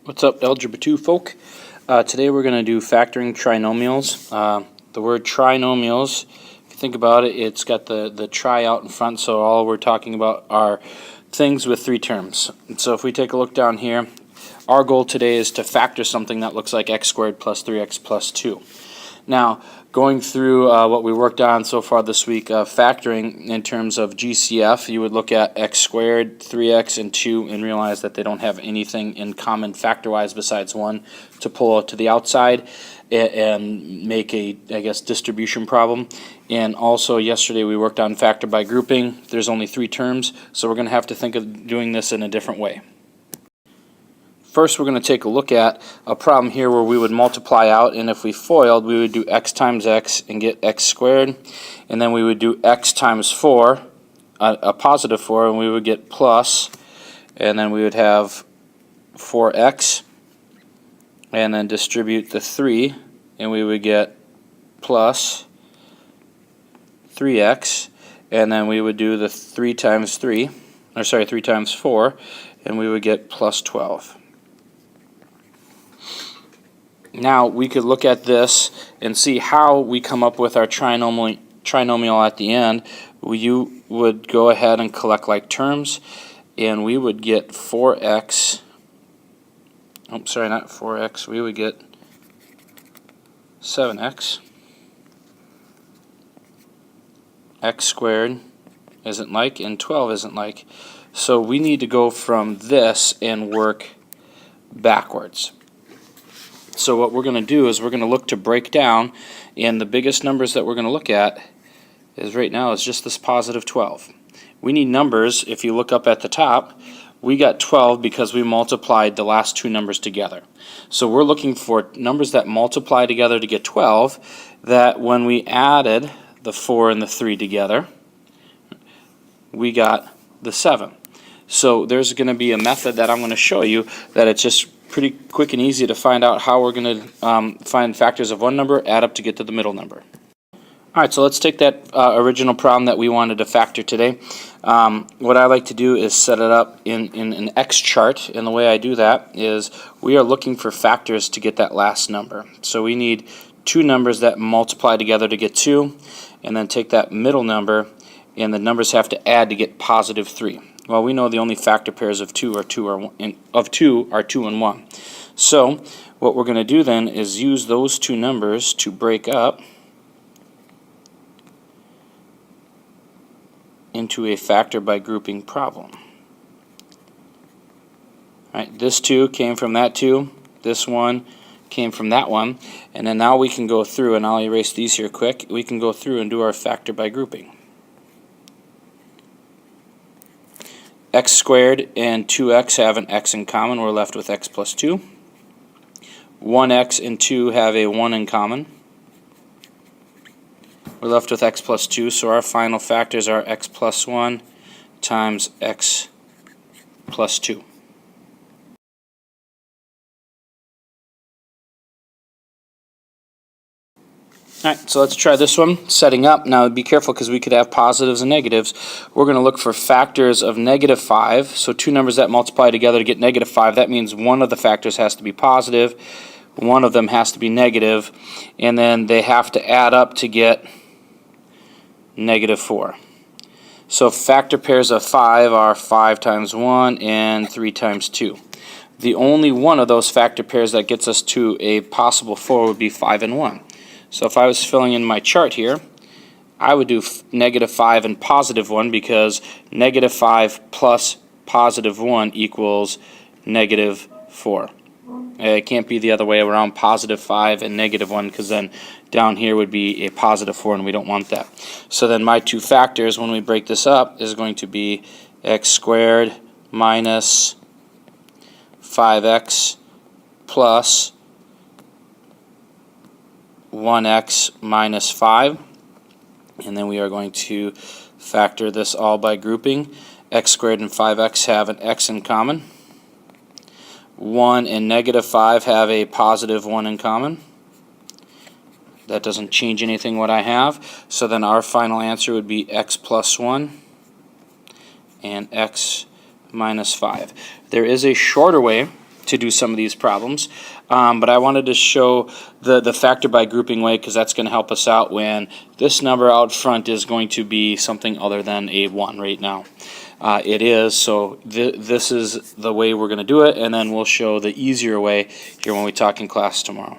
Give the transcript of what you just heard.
What's up, Algebra 2 folk? Today we're going to do factoring trinomials. The word trinomials, if you think about it, it's got the tri out in front, so all we're talking about are things with three terms. So if we take a look down here, our goal today is to factor something that looks like x squared plus 3x plus 2. Now, going through what we worked on so far this week, factoring in terms of GCF, you would look at x squared, 3x, and 2 and realize that they don't have anything in common factor-wise besides 1 to pull out to the outside and make a, distribution problem. And also yesterday we worked on factor by grouping. There's only three terms, so we're going to have to think of doing this in a different way. First, we're going to take a look at a problem here where we would multiply out, and if we FOILed, we would do x times x and get x squared, and then we would do x times 4, a positive 4, and we would get plus, and then we would have 4x, and then distribute the 3, and we would get plus 3x, and then we would do the 3 times 4, and we would get plus 12. Now we could look at this and see how we come up with our trinomial at the end. You would go ahead and collect like terms, and we would get 4x, not 4x, we would get 7x, x squared isn't like, and 12 isn't like. So we need to go from this and work backwards. So what we're going to do is we're going to look to break down, and the biggest numbers that we're going to look at is right now is just this positive 12. We need numbers. If you look up at the top, we got 12 because we multiplied the last two numbers together. So we're looking for numbers that multiply together to get 12, that when we added the 4 and the 3 together, we got the 7. So there's going to be a method that I'm going to show you that it's just pretty quick and easy to find out how we're going to find factors of one number, add up to get to the middle number. Alright, so let's take that original problem that we wanted to factor today. What I like to do is set it up in an X chart, and the way I do that is we are looking for factors to get that last number. So we need two numbers that multiply together to get 2, and then take that middle number, and the numbers have to add to get positive 3. Well, we know the only factor pairs of 2 are 2 and 1. So what we're going to do then is use those two numbers to break up into a factor by grouping problem. Right, this 2 came from that 2, this 1 came from that 1, and then now we can go through, and I'll erase these here quick, we can go through and do our factor by grouping. X squared and 2x have an x in common. We're left with x plus 2. 1x and 2 have a 1 in common. We're left with x plus 2, so our final factors are x plus 1 times x plus 2. Alright, so let's try this one, setting up. Now be careful because we could have positives and negatives. We're going to look for factors of negative 5, so two numbers that multiply together to get negative 5. That means one of the factors has to be positive, one of them has to be negative, and then they have to add up to get negative 4. So factor pairs of 5 are 5 times 1 and 3 times 2. The only one of those factor pairs that gets us to a possible 4 would be 5 and 1. So if I was filling in my chart here, I would do negative 5 and positive 1 because negative 5 plus positive 1 equals negative 4. It can't be the other way around, positive 5 and negative 1, because then down here would be a positive 4 and we don't want that. So then my two factors when we break this up is going to be x squared minus 5x plus 1x minus 5, and then we are going to factor this all by grouping. X squared and 5x have an x in common. 1 and negative 5 have a positive 1 in common. That doesn't change anything what I have, so then our final answer would be x plus 1 and x minus 5. There is a shorter way to do some of these problems. But I wanted to show the factor by grouping way, because that's going to help us out when this number out front is going to be something other than a 1 right now. It is, so this is the way we're going to do it, and then we'll show the easier way here when we talk in class tomorrow.